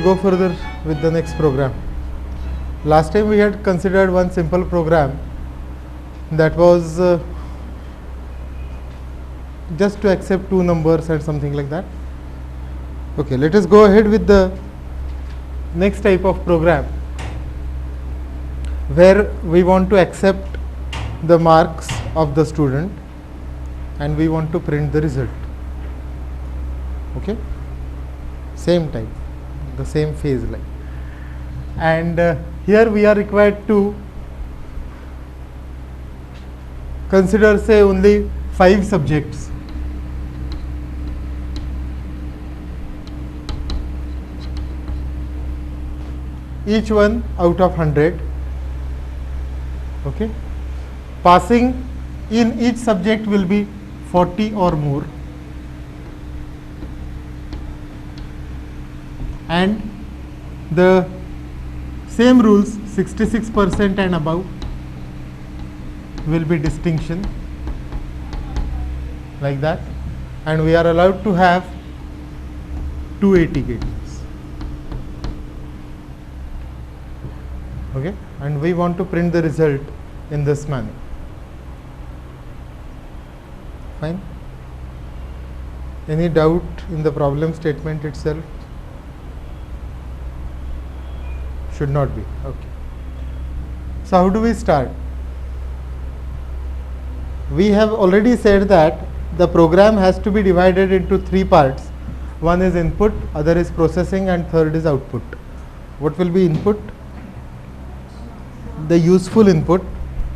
go further with the next program. Last time we had considered one simple program that was just to accept two numbers and something like that. Okay, let us go ahead with the next type of program where we want to accept the marks of the student and we want to print the result. Okay, same type, the same phase line, and here we are required to consider, say, only 5 subjects. Each one out of 100. Okay, passing in each subject will be 40 or more, and the same rules, 66% and above will be distinction, like that, and we are allowed to have 280 grades. Okay, and we want to print the result in this manner. Fine. Any doubt in the problem statement itself? Should not be. Okay. So how do we start? We have already said that the program has to be divided into 3 parts. One is input, other is processing, and third is output. What will be input? The useful input,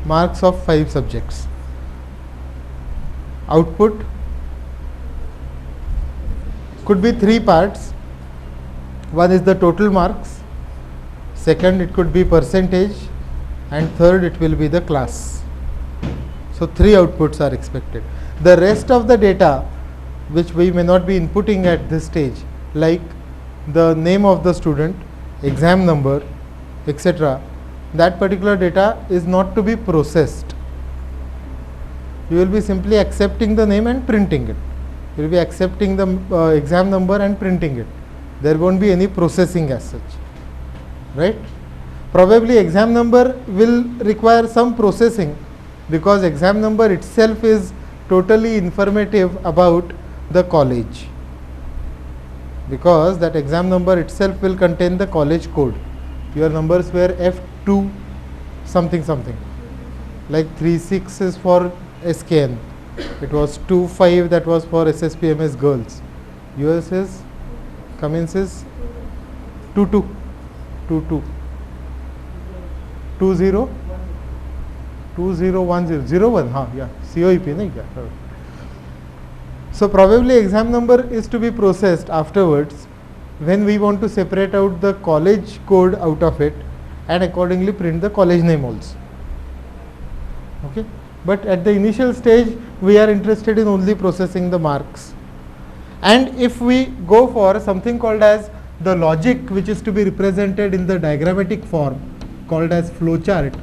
marks of 5 subjects. Output could be 3 parts. One is the total marks, second it could be percentage, and third it will be the class. So 3 outputs are expected. The rest of the data which we may not be inputting at this stage, like the name of the student, exam number, etc., that particular data is not to be processed. You will be simply accepting the name and printing it. You will be accepting the exam number and printing it. There won't be any processing as such, right? Probably exam number will require some processing because exam number itself is totally informative about the college, because that exam number itself will contain the college code. Your numbers were F2 something something, like 36 is for SKN, it was 25 that was for SSPMS girls, yours is, Cummins is 22, 22, 20, 2010, 01, yeah, COEP, nahi kya? So probably exam number is to be processed afterwards when we want to separate out the college code out of it and accordingly print the college name also. Okay, but at the initial stage we are interested in only processing the marks. And if we go for something called as the logic, which is to be represented in the diagrammatic form called as flowchart,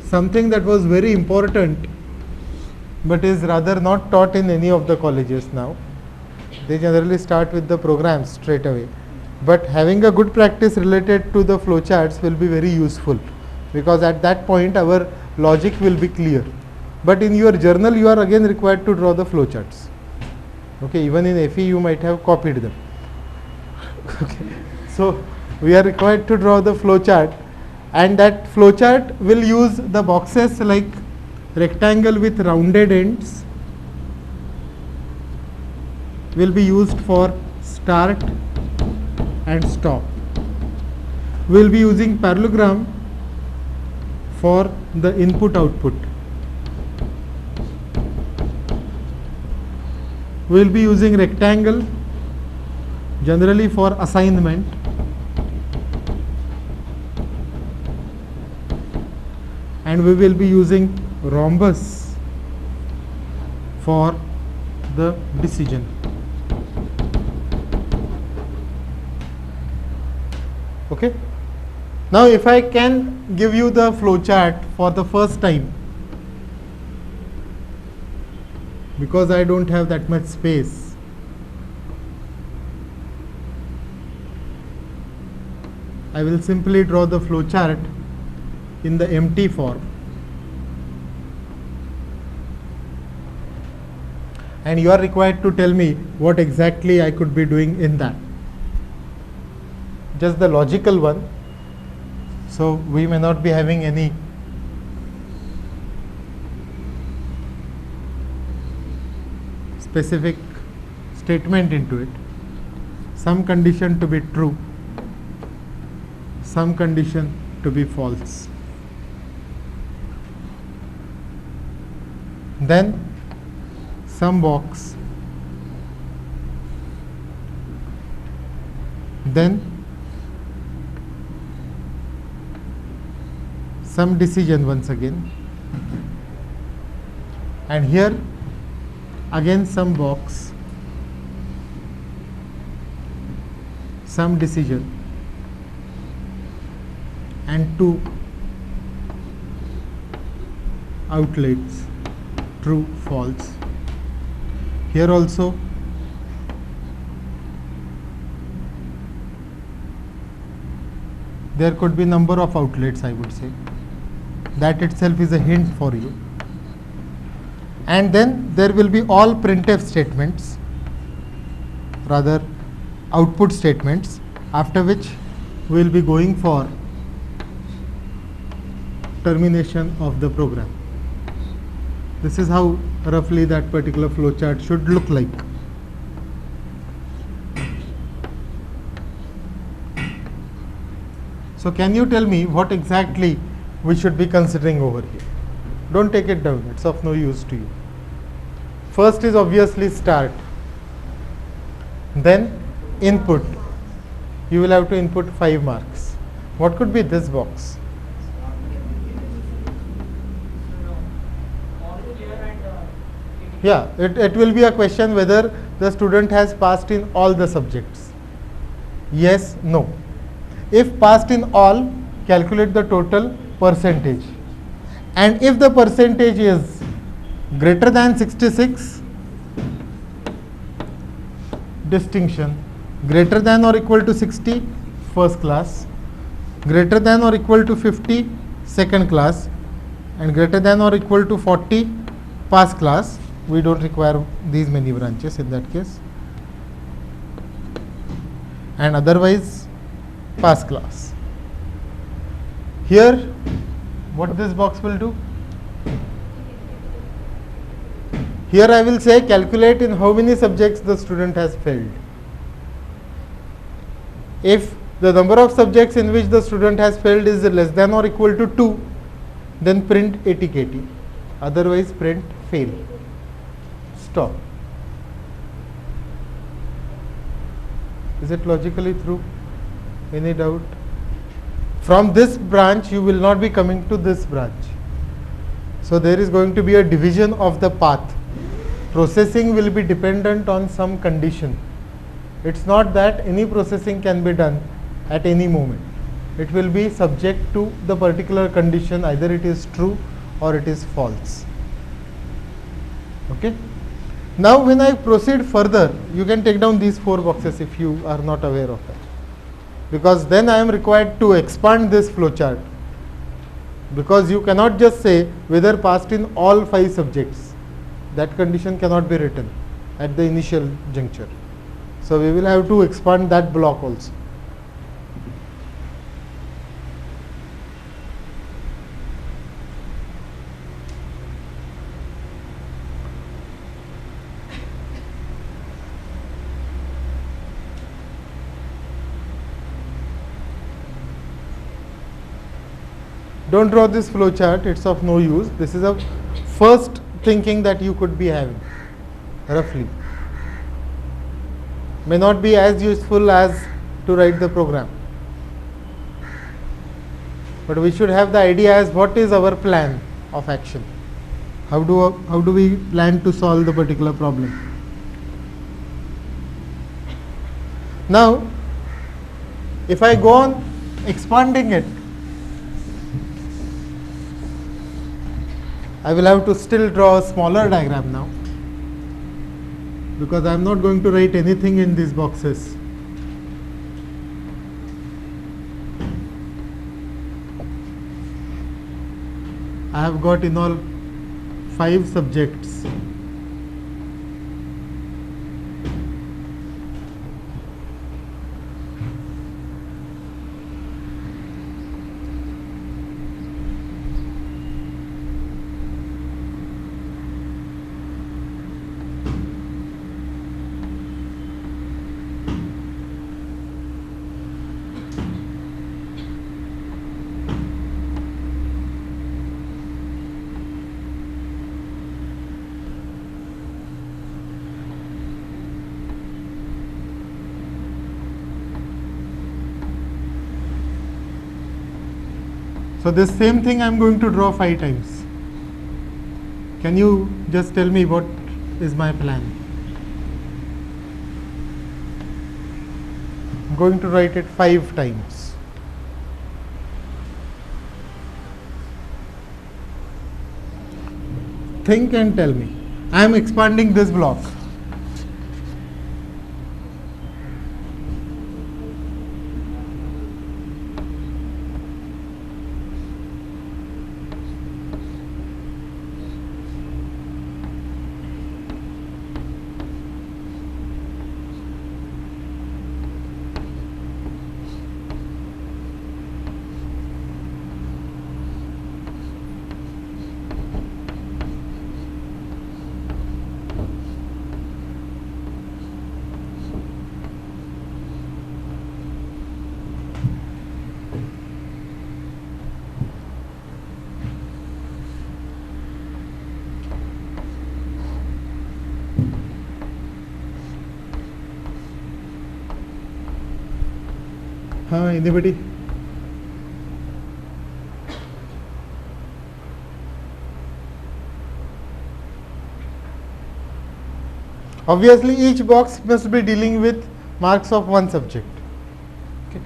something that was very important but is rather not taught in any of the colleges now. They generally start with the programs straight away, but having a good practice related to the flowcharts will be very useful, because at that point our logic will be clear. But in your journal you are again required to draw the flowcharts. Okay, even in FE you might have copied them. Okay, so we are required to draw the flowchart, and that flowchart will use the boxes like rectangle with rounded ends will be used for start and stop. We will be using parallelogram for the input output. We will be using rectangle generally for assignment, and we will be using rhombus for the decision. Okay. Now if I can give you the flowchart for the first time, because I don't have that much space. I will simply draw the flow chart in the empty form, and you are required to tell me what exactly I could be doing in that. Just the logical one, so we may not be having any specific statement into it. Some condition to be true, some condition to be false. Then some box, then some decision once again, and here again some box, some decision, and two outlets, true, false. Here also there could be number of outlets, I would say. That itself is a hint for you. And then there will be all printf statements, rather output statements, after which we will be going for termination of the program. This is how roughly that particular flow chart should look like. So can you tell me what exactly we should be considering over here? Don't take it down, it's of no use to you. First is obviously start, then input. You will have to input 5 marks. What could be this box? Yeah, it will be a question whether the student has passed in all the subjects. Yes, no. If passed in all, calculate the total percentage. And if the percentage is greater than 66, distinction. Greater than or equal to 60, first class. Greater than or equal to 50, second class. And greater than or equal to 40, pass class. We don't require these many branches in that case. And otherwise, pass class. Here, what this box will do? Here I will say calculate in how many subjects the student has failed. If the number of subjects in which the student has failed is less than or equal to 2, then print 80 KT. Otherwise, print fail. Stop. Is it logically through? Any doubt? From this branch, you will not be coming to this branch. So there is going to be a division of the path. Processing will be dependent on some condition. It's not that any processing can be done at any moment. It will be subject to the particular condition, either it is true or it is false. Okay? Now when I proceed further, you can take down these 4 boxes if you are not aware of that. Because then I am required to expand this flowchart. Because you cannot just say whether passed in all 5 subjects. That condition cannot be written at the initial juncture. So we will have to expand that block also. Don't draw this flow chart, it's of no use. This is a first thinking that you could be having, roughly. May not be as useful as to write the program. But we should have the idea as what is our plan of action. How do we plan to solve the particular problem? Now, if I go on expanding it, I will have to still draw a smaller diagram now, because I am not going to write anything in these boxes. I have got in all 5 subjects. So this same thing I am going to draw 5 times. Can you just tell me what is my plan? I am going to write it 5 times. Think and tell me. I am expanding this block. Anybody? Obviously, each box must be dealing with marks of one subject. Okay.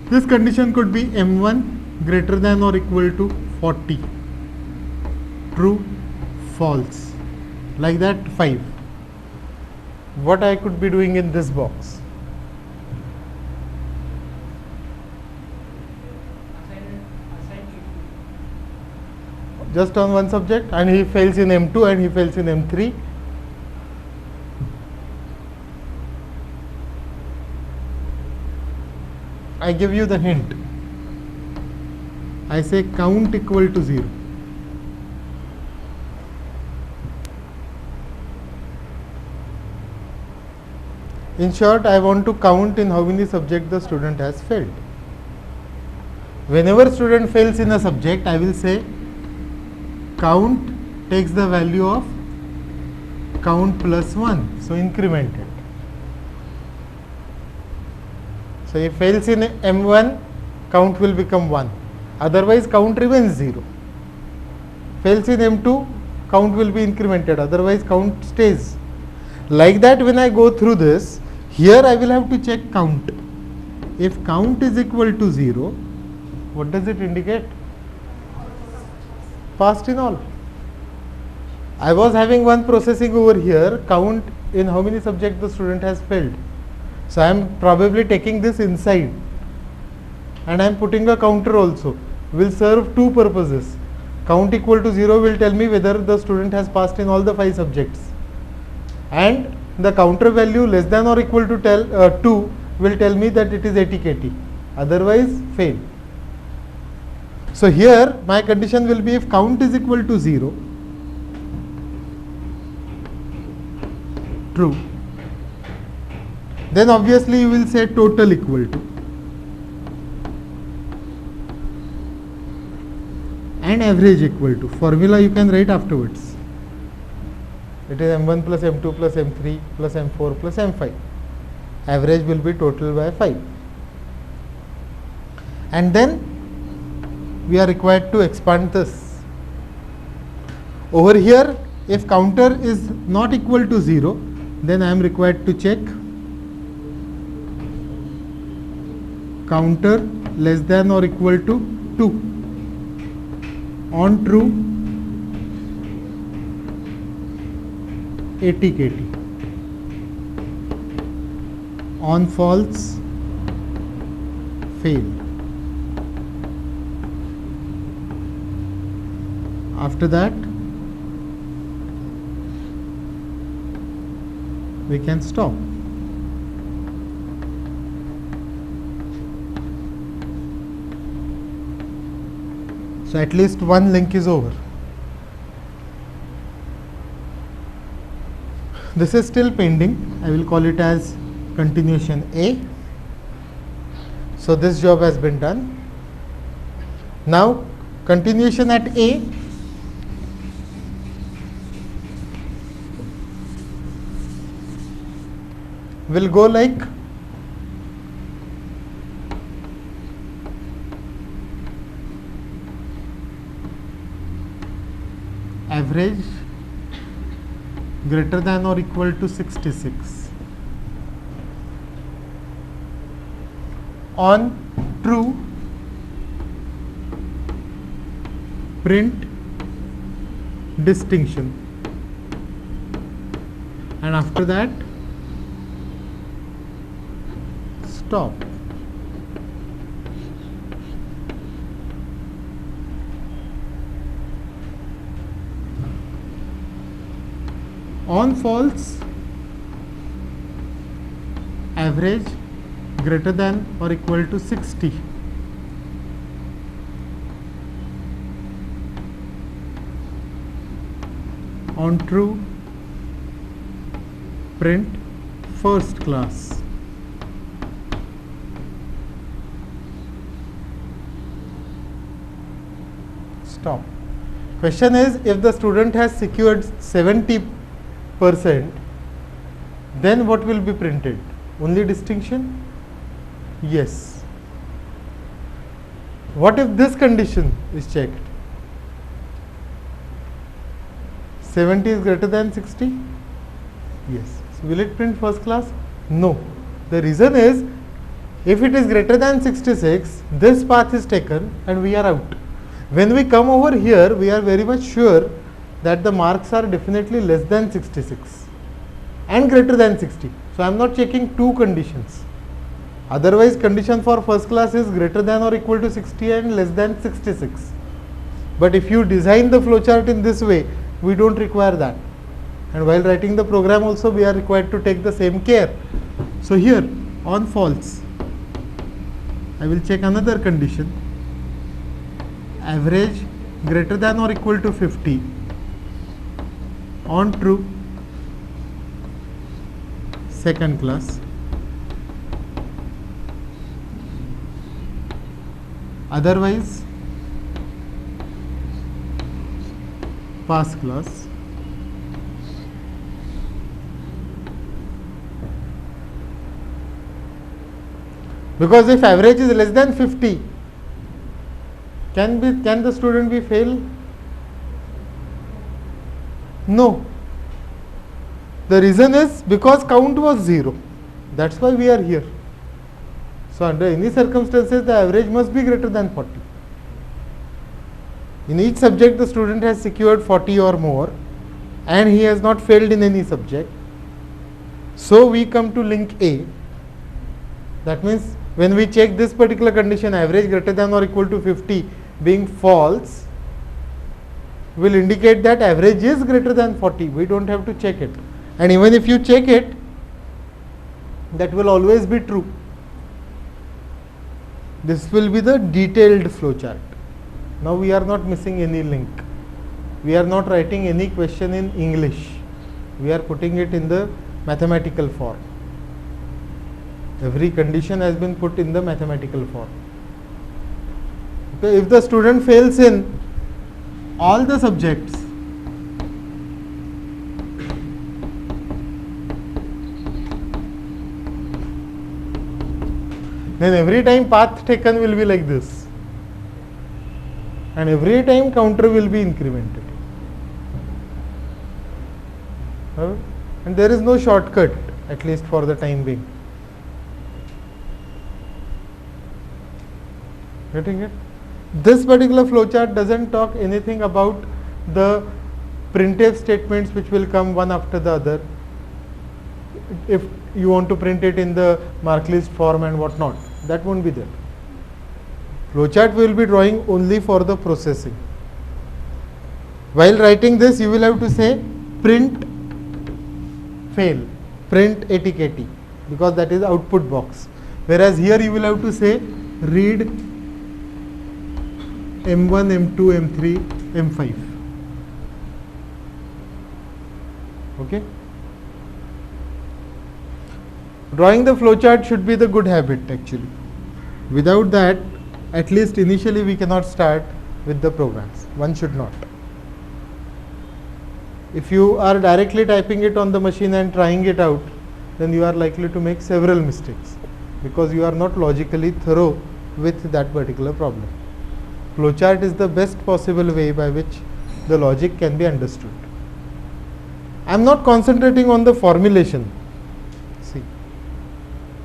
This condition could be M1 greater than or equal to 40. True, false. Like that, 5. What I could be doing in this box? Just on one subject, and he fails in M2 and he fails in M3. I give you the hint. I say count equal to 0. In short, I want to count in how many subjects the student has failed. Whenever student fails in a subject, I will say count takes the value of count plus 1. So increment it. So if fails in M1, count will become 1. Otherwise, count remains 0. Fails in M2, count will be incremented. Otherwise, count stays. Like that, when I go through this, here I will have to check count. If count is equal to 0, what does it indicate? Passed in all. I was having one processing over here, count in how many subjects the student has failed. So I am probably taking this inside and I am putting a counter also. Will serve 2 purposes. Count equal to 0 will tell me whether the student has passed in all the 5 subjects, and the counter value less than or equal to 2 will tell me that it is 80 KT. Otherwise, fail. So here my condition will be if count is equal to 0, true, then obviously you will say total equal to, and average equal to. Formula you can write afterwards. It is M1 plus M2 plus M3 plus M4 plus M5. Average will be total by 5. And then we are required to expand this. Over here, if counter is not equal to 0, then I am required to check counter less than or equal to 2. On true, 80 KT. On false, fail. After that, we can stop. So at least one link is over. This is still pending. I will call it as continuation A. So this job has been done. Now continuation at A. Will go like average greater than or equal to 66. On true, print distinction, and after that stop. On false, average greater than or equal to 60. On true, print first class. Stop. Question is, if the student has secured 70%, then what will be printed? Only distinction? Yes. What if this condition is checked? 70 is greater than 60? Yes. So will it print first class? No. The reason is, if it is greater than 66, this path is taken and we are out. When we come over here, we are very much sure that the marks are definitely less than 66 and greater than 60. So I am not checking two conditions. Otherwise, condition for first class is greater than or equal to 60 and less than 66. But if you design the flowchart in this way, we don't require that. And while writing the program also, we are required to take the same care. So here, on false, I will check another condition. Average greater than or equal to 50. On true, second class. Otherwise, pass class. Because if average is less than 50, can the student be fail? No. The reason is because count was 0. That's why we are here. So under any circumstances, the average must be greater than 40. In each subject, the student has secured 40 or more, and he has not failed in any subject. So we come to link A. That means when we check this particular condition, average greater than or equal to 50 being false, will indicate that average is greater than 40. We don't have to check it. And even if you check it, that will always be true. This will be the detailed flowchart. Now we are not missing any link. We are not writing any question in English. We are putting it in the mathematical form. Every condition has been put in the mathematical form. Okay, if the student fails in all the subjects, then every time path taken will be like this, and every time counter will be incremented. And there is no shortcut, at least for the time being. Getting it? This particular flowchart doesn't talk anything about the printf statements which will come one after the other, if you want to print it in the mark list form and whatnot. That won't be there. Flowchart we will be drawing only for the processing. While writing this, you will have to say print fail, print ATKT, because that is output box. Whereas here you will have to say read M1, M2, M3, M5. Okay. Drawing the flowchart should be the good habit actually. Without that, at least initially we cannot start with the programs. One should not. If you are directly typing it on the machine and trying it out, then you are likely to make several mistakes because you are not logically thorough with that particular problem. Flowchart is the best possible way by which the logic can be understood. I am not concentrating on the formulation. See,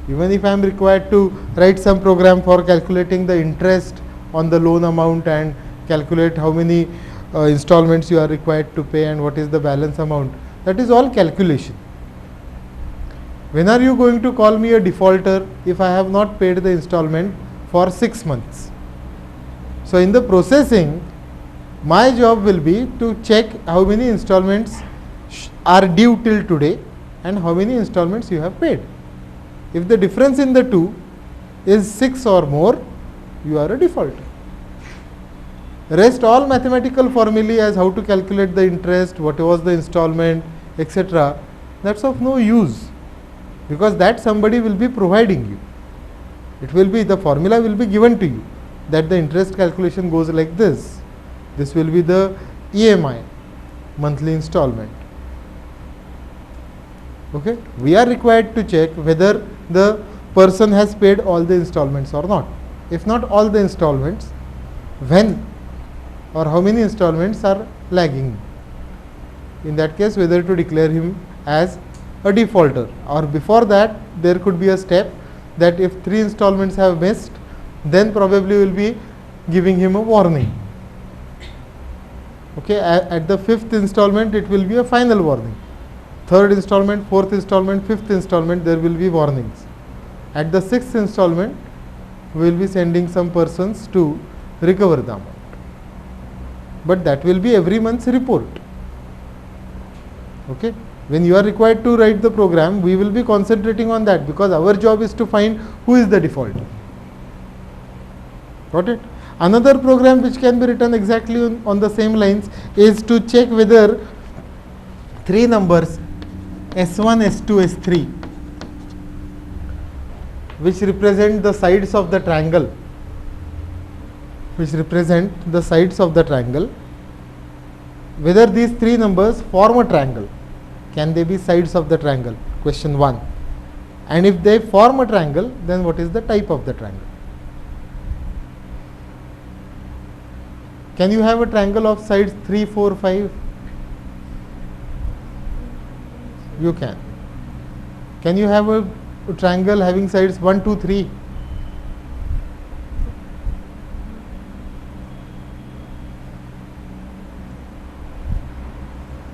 even if I am required to write some program for calculating the interest on the loan amount and calculate how many installments you are required to pay and what is the balance amount, that is all calculation. When are you going to call me a defaulter if I have not paid the installment for 6 months? So in the processing, my job will be to check how many installments are due till today and how many installments you have paid. If the difference in the two is 6 or more, you are a defaulter. Rest all mathematical formulae as how to calculate the interest, what was the installment, etc., that's of no use, because that somebody will be providing you. It will be, the formula will be given to you, that the interest calculation goes like this. This will be the EMI, monthly installment. Okay, we are required to check whether the person has paid all the installments or not. If not all the installments, when or how many installments are lagging. In that case, whether to declare him as a defaulter, or before that there could be a step that if 3 installments have missed, then probably will be giving him a warning. Okay, at the 5th installment it will be a final warning. 3rd installment, 4th installment, 5th installment, there will be warnings. At the 6th installment, we will be sending some persons to recover the amount. But that will be every month's report. Okay. When you are required to write the program, we will be concentrating on that, because our job is to find who is the defaulter. Got it? Another program which can be written exactly on the same lines is to check whether 3 numbers S1, S2, S3, which represent the sides of the triangle, whether these 3 numbers form a triangle. Can they be sides of the triangle? Question 1. And if they form a triangle, then what is the type of the triangle? Can you have a triangle of sides 3, 4, 5? You can. Can you have a triangle having sides 1, 2, 3?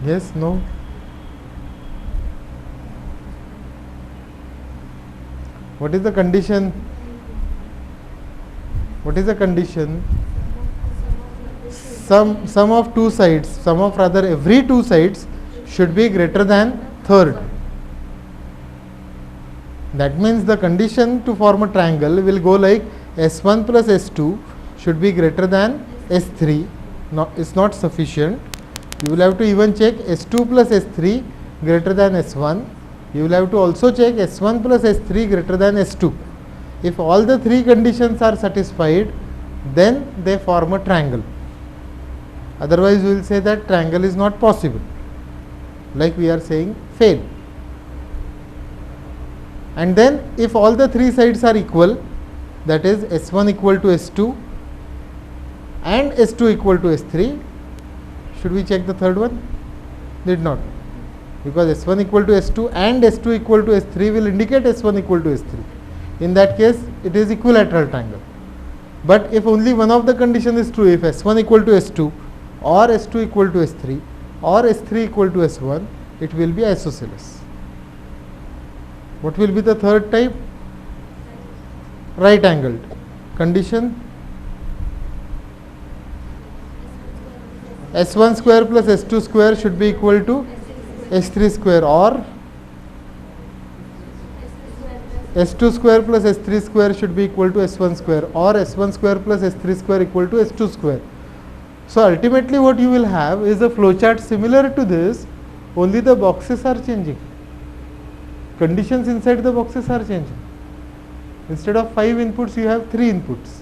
Yes, no? What is the condition? What is the condition? Sum of two sides, sum of rather every two sides should be greater than third. That means the condition to form a triangle will go like S1 plus S2 should be greater than S3. It's not sufficient. You will have to even check S2 plus S3 greater than S1. You will have to also check S1 plus S3 greater than S2. If all the 3 conditions are satisfied, then they form a triangle. Otherwise, we will say that triangle is not possible. Like we are saying, fail. And then if all the 3 sides are equal, that is S1 equal to S2 and S2 equal to S3, should we check the third one? Need not. Because S1 equal to S2 and S2 equal to S3 will indicate S1 equal to S3. In that case, it is equilateral triangle. But if only one of the condition is true, if S1 equal to S2 or S2 equal to S3 or S3 equal to S1, it will be isosceles. What will be the third type? Right angled. Condition? S1 square plus S2 square should be equal to S3 square, or S2 square plus S3 square should be equal to S1 square, or S1 square plus S3 square equal to S2 square. So ultimately what you will have is a flowchart similar to this, only the boxes are changing. Conditions inside the boxes are changing. Instead of 5 inputs, you have 3 inputs.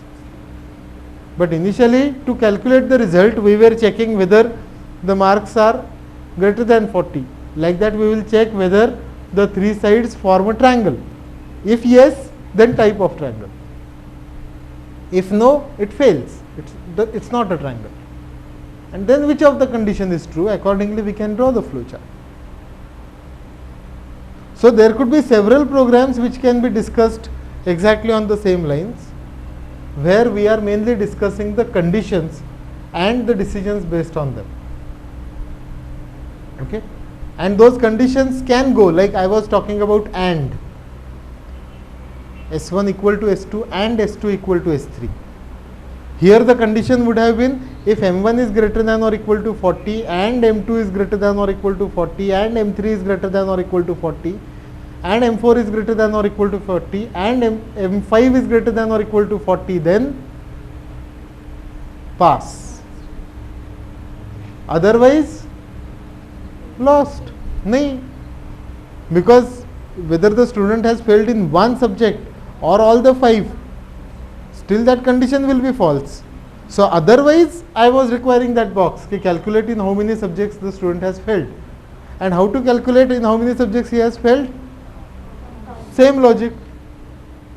But initially, to calculate the result, we were checking whether the marks are greater than 40. Like that, we will check whether the 3 sides form a triangle. If yes, then type of triangle. If no, it fails. It's not a triangle. And then which of the condition is true, accordingly we can draw the flowchart. So there could be several programs which can be discussed exactly on the same lines, where we are mainly discussing the conditions and the decisions based on them. Okay? And those conditions can go, like I was talking about AND. S1 equal to S2 and S2 equal to S3. Here the condition would have been if M1 is greater than or equal to 40 and M2 is greater than or equal to 40 and M3 is greater than or equal to 40 and M4 is greater than or equal to 40 and M5 is greater than or equal to 40, then pass. Otherwise lost. Nahi. Because whether the student has failed in one subject or all the 5, still that condition will be false. So otherwise I was requiring that box, calculate in how many subjects the student has failed. And how to calculate in how many subjects he has failed? Same logic.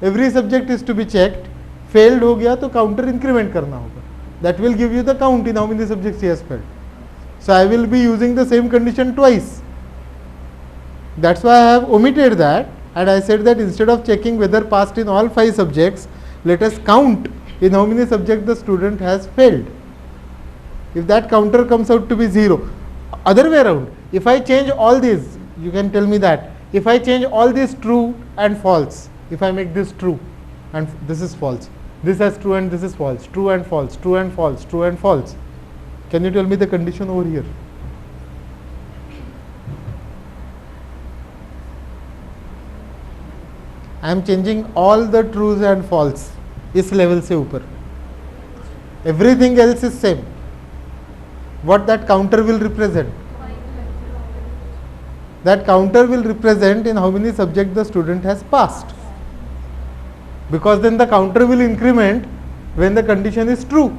Every subject is to be checked. Failed हो गया तो counter increment करना होगा. That will give you the count in how many subjects he has failed. So I will be using the same condition twice. That's why I have omitted that, and I said that instead of checking whether passed in all 5 subjects, let us count in how many subjects the student has failed. If that counter comes out to be 0, other way around, if I change all these, you can tell me that, if I change all these true and false, if I make this true and this is false, this as true and this is false, true and false, true and false, true and false, can you tell me the condition over here? I am changing all the trues and false इस level से ऊपर. Everything else is same. What that counter will represent? That counter will represent in how many subjects the student has passed. Because then the counter will increment when the condition is true.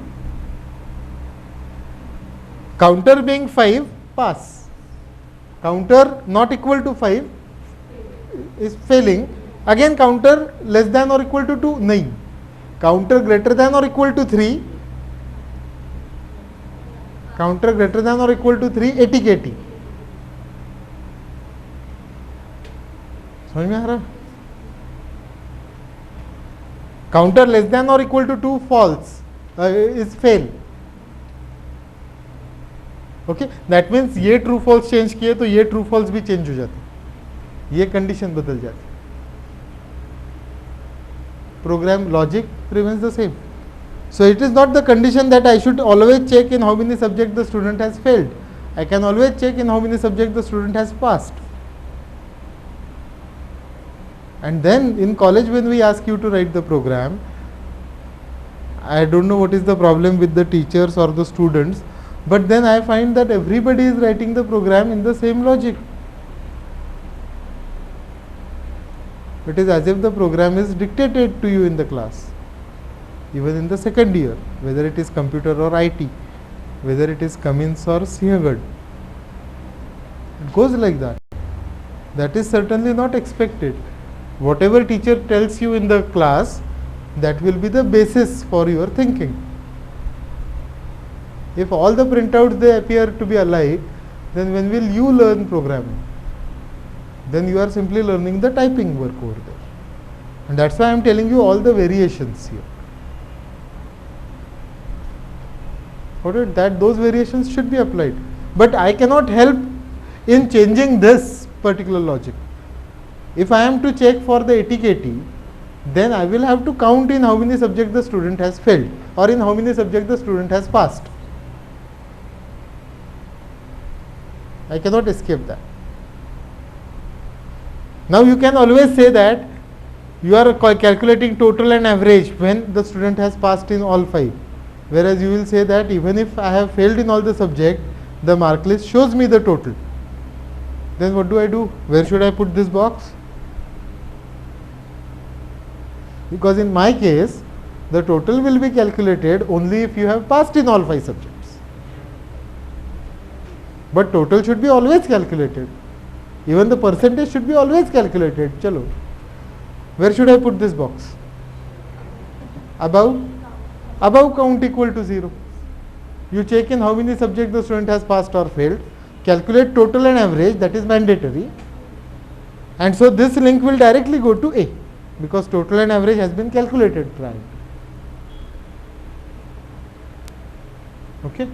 Counter being 5, pass. Counter not equal to 5 is failing. Again counter less than or equal to 2, nahi. Counter greater than or equal to 3, counter greater than or equal to 3, 80 KT. समझ में आ रहा? Counter less than or equal to 2, false, is fail. Okay, that means ये true false change किए तो ये true false भी change हो जाते, ये condition बदल जाती. Program logic remains the same. So it is not the condition that I should always check in how many subjects the student has failed. I can always check in how many subjects the student has passed. And then in college when we ask you to write the program, I don't know what is the problem with the teachers or the students, but then I find that everybody is writing the program in the same logic. It is as if the program is dictated to you in the class, even in the second year, whether it is computer or IT, whether it is Cummins or Sinhagad. It goes like that. That is certainly not expected. Whatever teacher tells you in the class, that will be the basis for your thinking. If all the printouts they appear to be alike, then when will you learn programming? Then you are simply learning the typing work over there. And that's why I am telling you all the variations here. Alright, that those variations should be applied. But I cannot help in changing this particular logic. If I am to check for the 80 KT, then I will have to count in how many subjects the student has failed or in how many subjects the student has passed. I cannot escape that. Now you can always say that you are calculating total and average when the student has passed in all 5. Whereas you will say that even if I have failed in all the subject, the mark list shows me the total. Then what do I do? Where should I put this box? Because in my case, the total will be calculated only if you have passed in all 5 subjects. But total should be always calculated. Even the percentage should be always calculated. Chalo. Where should I put this box? Above? Above count equal to 0. You check in how many subjects the student has passed or failed. Calculate total and average, that is mandatory. And so this link will directly go to A, because total and average has been calculated prior. Okay.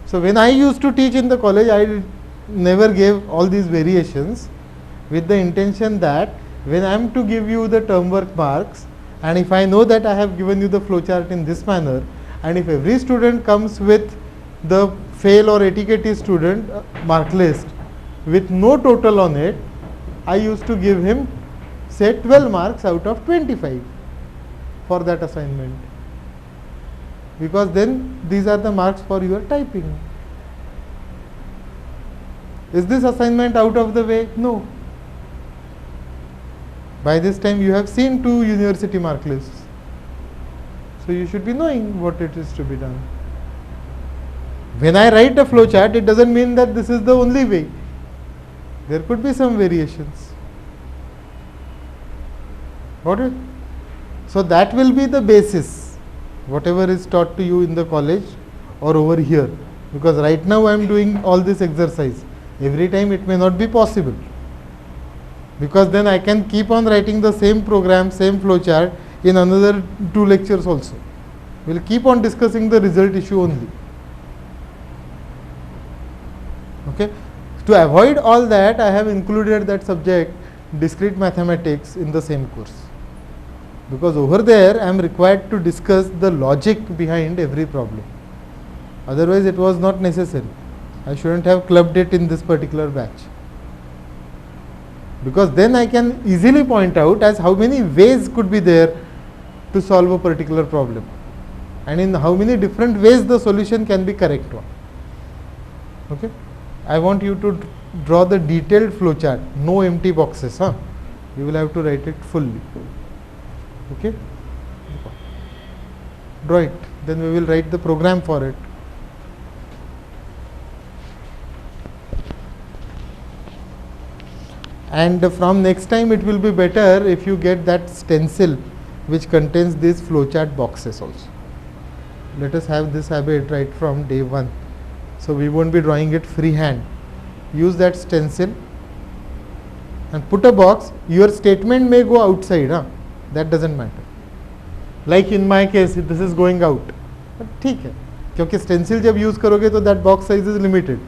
So when I used to teach in the college, I never gave all these variations with the intention that when I am to give you the term work marks, and if I know that I have given you the flowchart in this manner, and if every student comes with the fail or etiquette student mark list with no total on it, I used to give him say 12 marks out of 25 for that assignment, because then these are the marks for your typing. Is this assignment out of the way? No. By this time you have seen 2 university mark lists, so you should be knowing what it is to be done. When I write a flowchart, it doesn't mean that this is the only way. There could be some variations. Got it? So that will be the basis, whatever is taught to you in the college or over here, because right now I am doing all this exercise. Every time it may not be possible, because then I can keep on writing the same program, same flowchart in another 2 lectures also. We will keep on discussing the result issue only. Okay. To avoid all that, I have included that subject discrete mathematics in the same course, because over there I am required to discuss the logic behind every problem. Otherwise it was not necessary. I shouldn't have clubbed it in this particular batch, because then I can easily point out as how many ways could be there to solve a particular problem, and in how many different ways the solution can be correct one. Okay. I want you to draw the detailed flowchart, no empty boxes. You will have to write it fully. Okay. Draw it, then we will write the program for it. And from next time it will be better if you get that stencil which contains these flowchart boxes also. Let us have this habit right from day 1. So we won't be drawing it freehand. Use that stencil and put a box. Your statement may go outside, that doesn't matter. Like in my case, this is going out. But ठीक है, क्योंकि stencil जब use करोगे तो that box size is limited.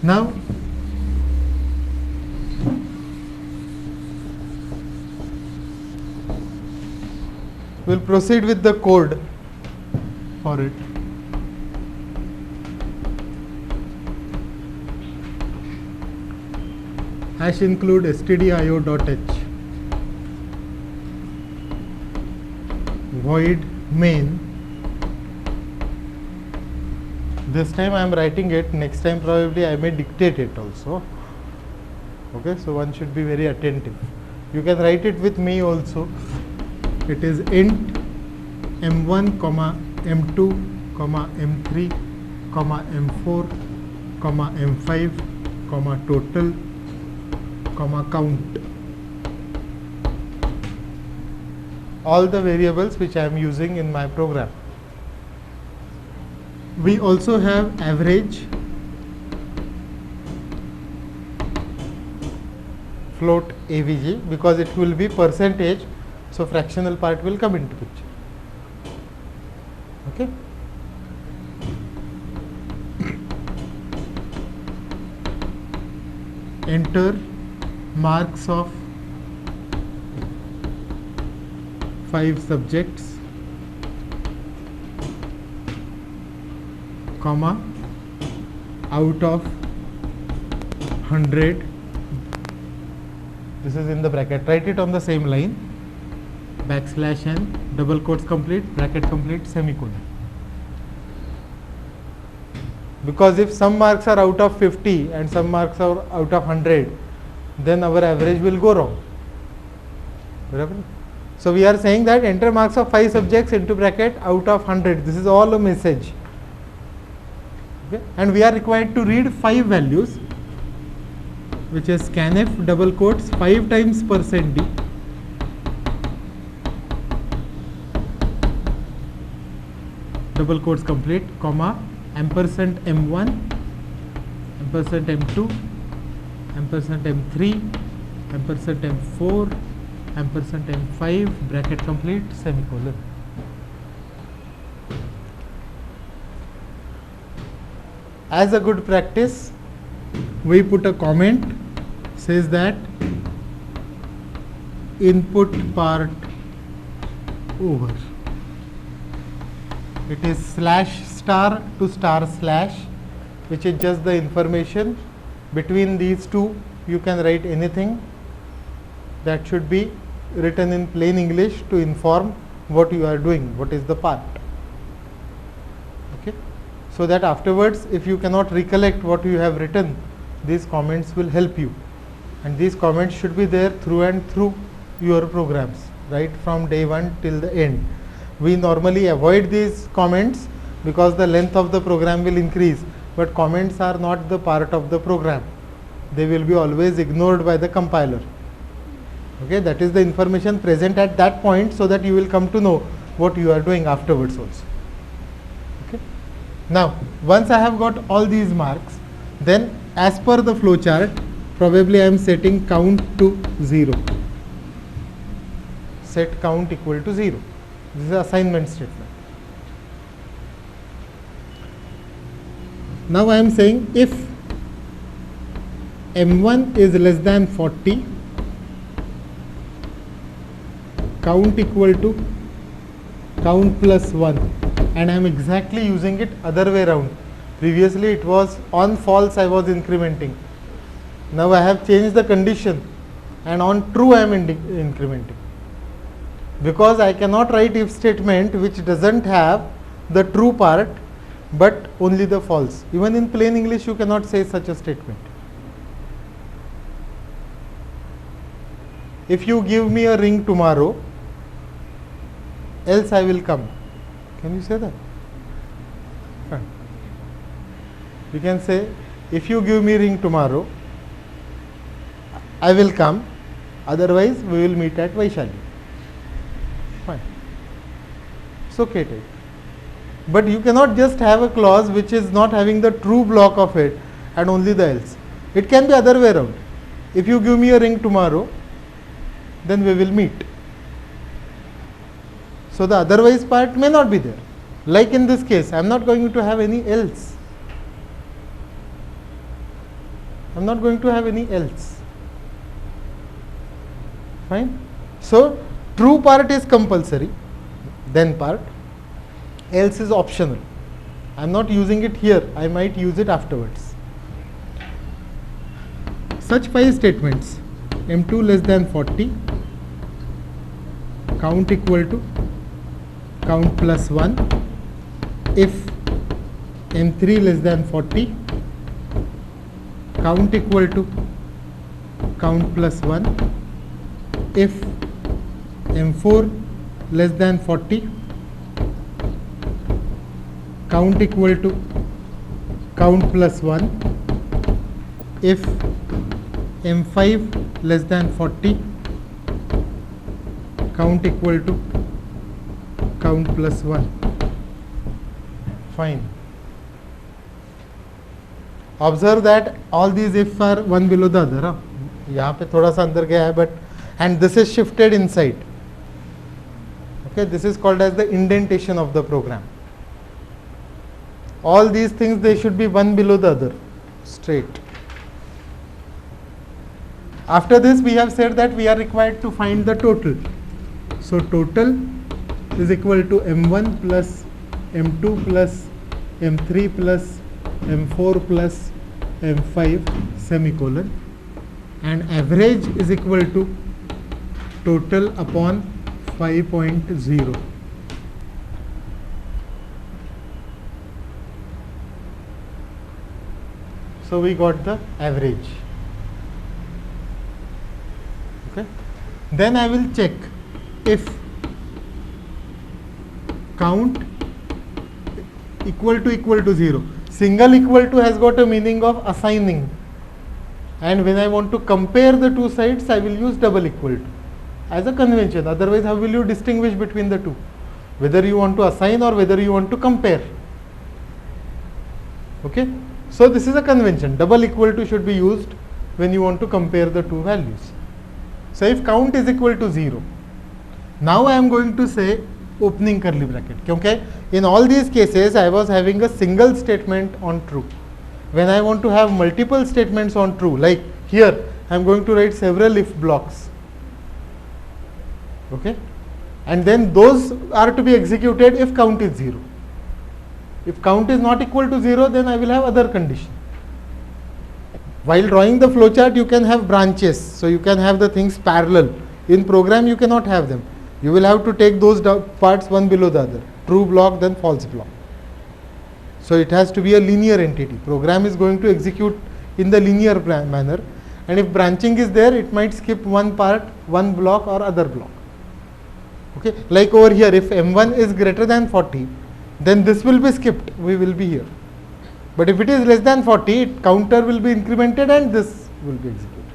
Now we'll proceed with the code for it. Hash include stdio.h void main. This time I am writing it, next time probably I may dictate it also. Okay, so one should be very attentive. You can write it with me also. It is int m1, m2, m3, m4, m5, total, count. All the variables which I am using in my program. We also have average, float AVG, because it will be percentage, so fractional part will come into picture. Okay. enter marks of 5 subjects, comma, out of 100. This is in the bracket. Write it on the same line. Backslash n, double quotes complete, bracket complete, semicolon. Because if some marks are out of 50 and some marks are out of 100, then our average will go wrong. So we are saying that enter marks of 5 subjects into bracket out of 100. This is all a message. Okay? And we are required to read 5 values, which is scanf double quotes 5 times %d double quotes complete, comma, ampersand m1, ampersand m2, ampersand m3, ampersand m4, ampersand m5, bracket complete, semicolon. As a good practice, we put a comment, says that input part over. It is slash star to star slash, which is just the information. Between these two, you can write anything that should be written in plain English to inform what you are doing, what is the part. Okay, so that afterwards, if you cannot recollect what you have written, these comments will help you, and these comments should be there through and through your programs, right from day 1 till the end. We normally avoid these comments because the length of the program will increase, but comments are not the part of the program. They will be always ignored by the compiler. Okay, that is the information present at that point, so that you will come to know what you are doing afterwards also. Okay. Now, once I have got all these marks, then as per the flow chart, probably I am setting count to 0. Set count equal to 0. This is the assignment statement. Now I am saying if m1 is less than 40, count equal to count plus 1, and I am exactly using it other way around. Previously it was on false I was incrementing. Now I have changed the condition, and on true I am incrementing. Because I cannot write if statement which doesn't have the true part but only the false. Even in plain English you cannot say such a statement. If you give me a ring tomorrow, else I will come. Can you say that? Fine. You can say, if you give me ring tomorrow, I will come, otherwise we will meet at Vaishali. Fine. It's okay, take. But you cannot just have a clause which is not having the true block of it and only the else. It can be other way around. If you give me a ring tomorrow, then we will meet. So the otherwise part may not be there. Like in this case, I am not going to have any else. I am not going to have any else. Fine. So true part is compulsory, then part, else is optional. I am not using it here, I might use it afterwards. Such 5 statements, m2 less than 40, count equal to count plus 1, if m3 less than 40, count equal to count plus 1, if m4 less than 40, count equal to count plus 1, if m5 less than 40, count equal to count plus 1. Fine. Observe that all these if are one below the other. Huh? यहाँ पे थोड़ा सा अंदर गया है, but and this is shifted inside. Okay, this is called as the indentation of the program. All these things, they should be one below the other, straight. After this, we have said that we are required to find the total. So total is equal to m1 plus m2 plus m3 plus m4 plus m5 semicolon, and average is equal to total upon 5.0. So we got the average. Okay. Then I will check if count equal to 0. Single equal to has got a meaning of assigning, and when I want to compare the two sides, I will use double equal to as a convention. Otherwise, how will you distinguish between the two? Whether you want to assign or whether you want to compare. Okay. So this is a convention. Double equal to should be used when you want to compare the two values. So if count is equal to 0, now I am going to say opening curly bracket. Okay. In all these cases, I was having a single statement on true. When I want to have multiple statements on true, like here, I am going to write several if blocks. Okay. And then those are to be executed if count is 0. If count is not equal to 0, then I will have other condition. While drawing the flowchart, you can have branches, so you can have the things parallel. In program, you cannot have them. You will have to take those parts one below the other. True block, then false block. So it has to be a linear entity. Program is going to execute in the linear manner, and if branching is there, it might skip one part, one block or other block. Okay, like over here, if m1 is greater than 40, then this will be skipped, we will be here. But if it is less than 40, counter will be incremented and this will be executed.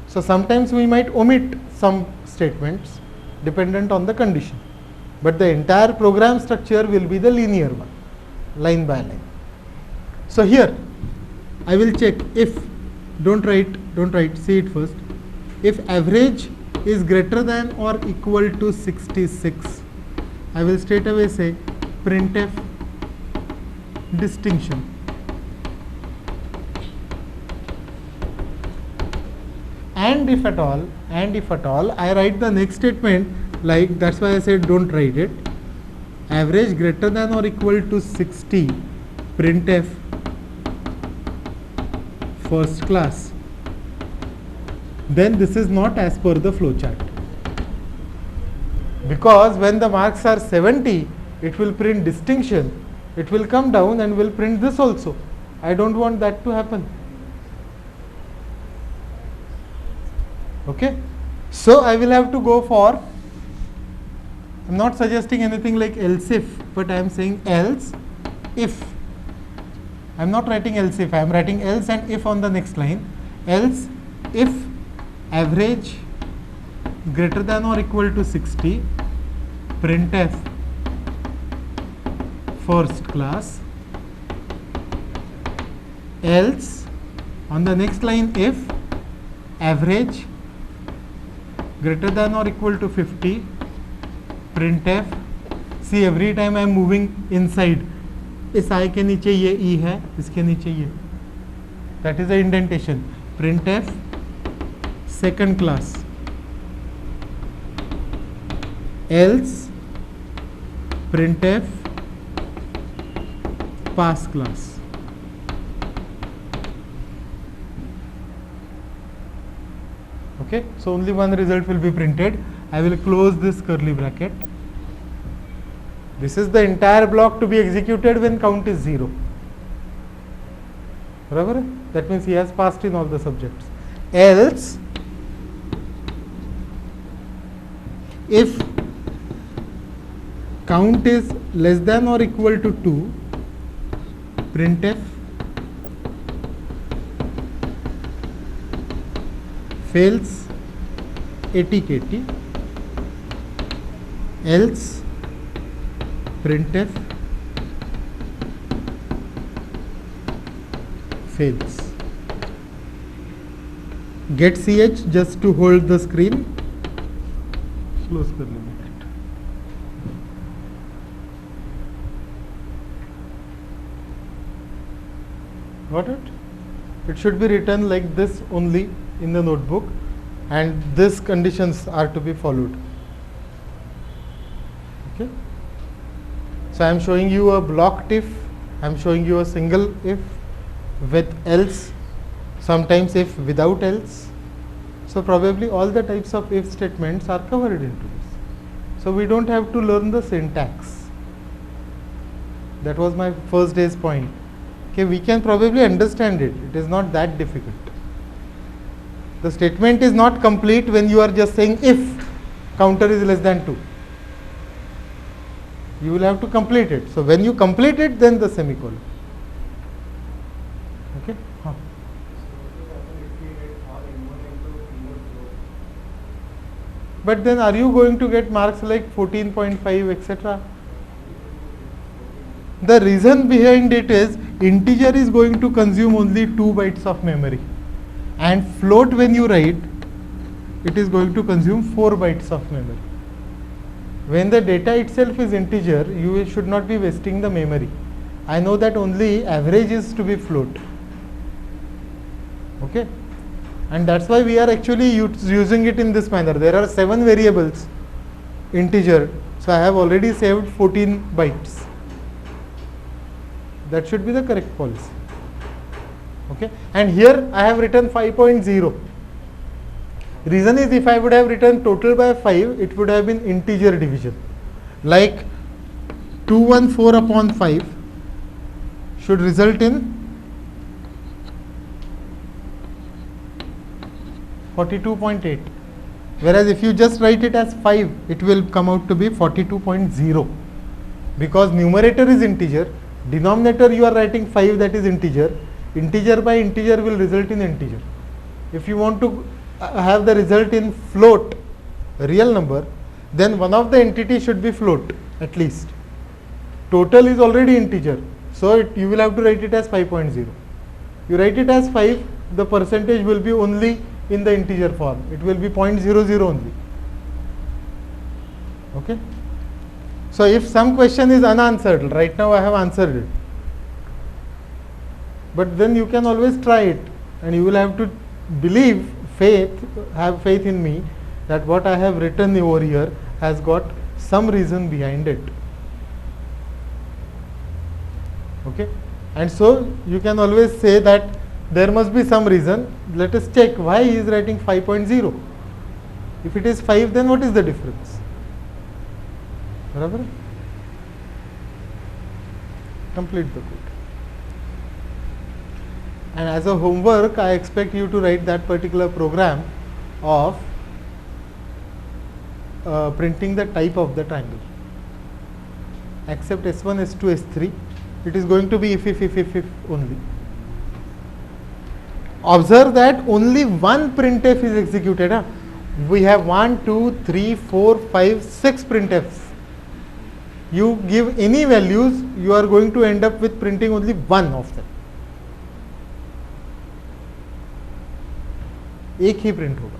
So sometimes we might omit some statements dependent on the condition, but the entire program structure will be the linear one, line by line. So here I will check if, don't write, see it first. If average is greater than or equal to 66, I will straight away say printf distinction. And if at all, I write the next statement, like, that's why I said don't write it. Average greater than or equal to 60, printf first class. Then this is not as per the flowchart, because when the marks are 70, it will print distinction. It will come down and will print this also. I don't want that to happen. Okay. So I will have to go for, I am not suggesting anything like else if, but I am saying else if. I am not writing else if, I am writing else and if on the next line. Else if average greater than or equal to 60, printf first class. Else on the next line, if average greater than or equal to 50, printf. See, every time I am moving inside, इस I के नीचे ये E है, इसके नीचे ये, that is the indentation. Printf second class. Else printf pass class. Okay, so only one result will be printed. I will close this curly bracket. This is the entire block to be executed when count is 0. Right? That means he has passed in all the subjects. Else, if count is less than or equal to 2, printf fails ATKT. Else printf fails. Get ch just to hold the screen. Close curly bracket. Got it? It should be written like this only. in the notebook, and these conditions are to be followed. Okay. So I am showing you a blocked if, I am showing you a single if with else, sometimes if without else. So probably all the types of if statements are covered into this. So we don't have to learn the syntax. That was my first day's point. Okay, we can probably understand it. It is not that difficult. The statement is not complete when you are just saying if counter is less than 2. You will have to complete it. So when you complete it, then the semicolon. Okay. Huh. But then are you going to get marks like 14.5 etc.? The reason behind it is integer is going to consume only 2 bytes of memory, and float when you write, it is going to consume 4 bytes of memory. When the data itself is integer, you should not be wasting the memory. I know that only average is to be float. Okay, and that's why we are actually using it in this manner. There are 7 variables integer, so I have already saved 14 bytes. That should be the correct policy. Okay, and here I have written 5.0. Reason is, if I would have written total by 5, it would have been integer division. Like 214 upon 5 should result in 42.8. Whereas if you just write it as 5, it will come out to be 42.0. Because numerator is integer, denominator you are writing 5, that is integer. Integer by integer will result in integer. If you want to have the result in float, real number, then one of the entity should be float at least. Total is already integer, so you will have to write it as 5.0. You write it as 5, the percentage will be only in the integer form. It will be 0.00 only. Okay. So if some question is unanswered, right now I have answered it. But then you can always try it, and you will have to have faith in me that what I have written over here has got some reason behind it. Okay, and so you can always say that there must be some reason. Let us check why he is writing 5.0. If it is 5, then what is the difference? Barabar? Complete the code. And as a homework, I expect you to write that particular program of printing the type of the triangle. Except S1, S2, S3, it is going to be if only. Observe that only one printf is executed. Huh? We have 1, 2, 3, 4, 5, 6 printfs. You give any values, you are going to end up with printing only one of them. एक ही print होगा.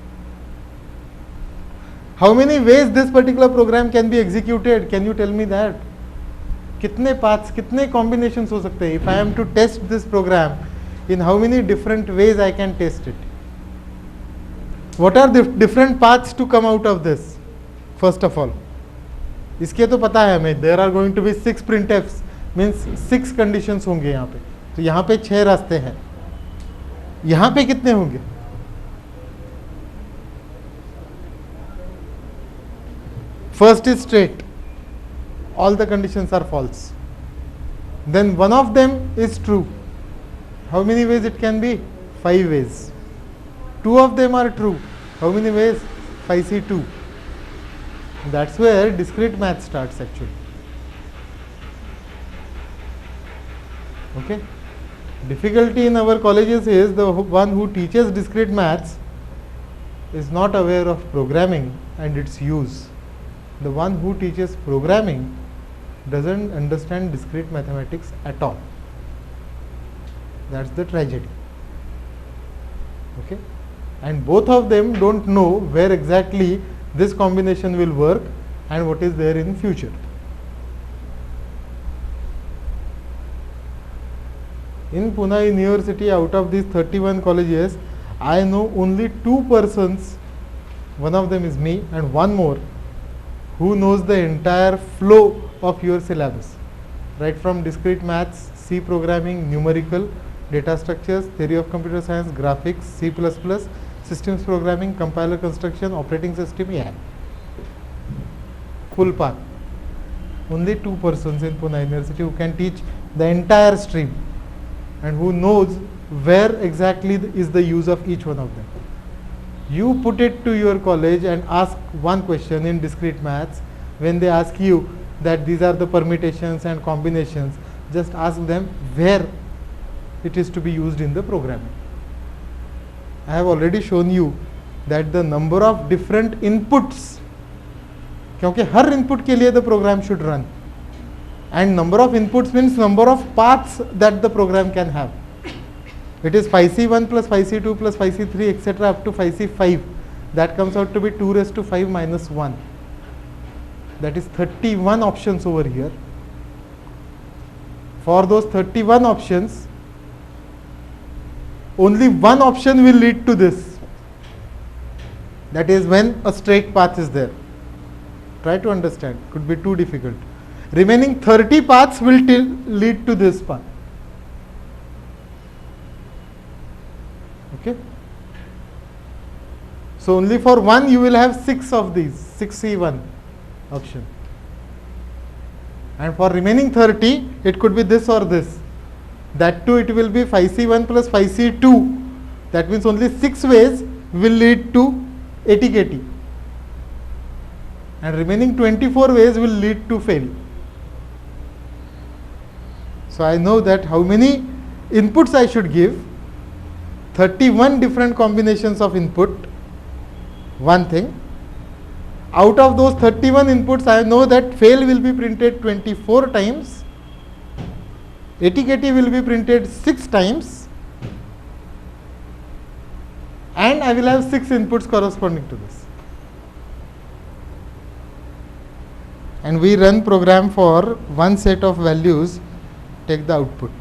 How many ways this particular program can be executed? Can you tell me that? कितने paths, कितने combinations हो सकते हैं? If I am to test this program, in how many different ways I can test it? What are the different paths to come out of this? First of all, इसके तो पता है हमें. There are going to be 6 printfs, means 6 conditions होंगे यहाँ पे. तो यहाँ पे 6 रास्ते हैं. यहाँ पे कितने होंगे? First is straight, all the conditions are false. Then one of them is true. How many ways it can be? 5 ways. 2 of them are true. How many ways? 5C2. That's where discrete math starts actually. Okay. Difficulty in our colleges is the one who teaches discrete maths is not aware of programming and its use. The one who teaches programming doesn't understand discrete mathematics at all. That's the tragedy. Okay, and both of them don't know where exactly this combination will work and what is there in future. In Pune University, out of these 31 colleges, I know only two persons, one of them is me and one more, who knows the entire flow of your syllabus, right from discrete maths, C programming, numerical, data structures, theory of computer science, graphics, C++, systems programming, compiler construction, operating system, yeah. Full path. Only two persons in Pune University who can teach the entire stream and who knows where exactly is the use of each one of them. You put it to your college and ask one question in discrete maths. When they ask you that these are the permutations and combinations, just ask them where it is to be used in the programming. I have already shown you that the number of different inputs, क्योंकि हर input के लिए the program should run, and number of inputs means number of paths that the program can have. It is phi c1 plus phi c2 plus phi c3 etc. up to phi c5. That comes out to be 2 raised to 5 minus 1. That is 31 options over here. For those 31 options, only one option will lead to this. That is when a straight path is there. Try to understand. Could be too difficult. Remaining 30 paths will lead to this path. Okay. So only for one you will have 6 of these, 6C1 option. And for remaining 30, it could be this or this. That too it will be phi c1 plus phi c2. That means only 6 ways will lead to ATKT. And remaining 24 ways will lead to fail. So I know that how many inputs I should give. 31 different combinations of input, one thing. Out of those 31 inputs, I know that fail will be printed 24 times, ATKT will be printed 6 times, and I will have 6 inputs corresponding to this. And we run program for one set of values, take the output.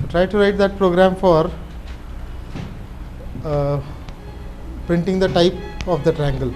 Try to write that program for printing the type of the triangle.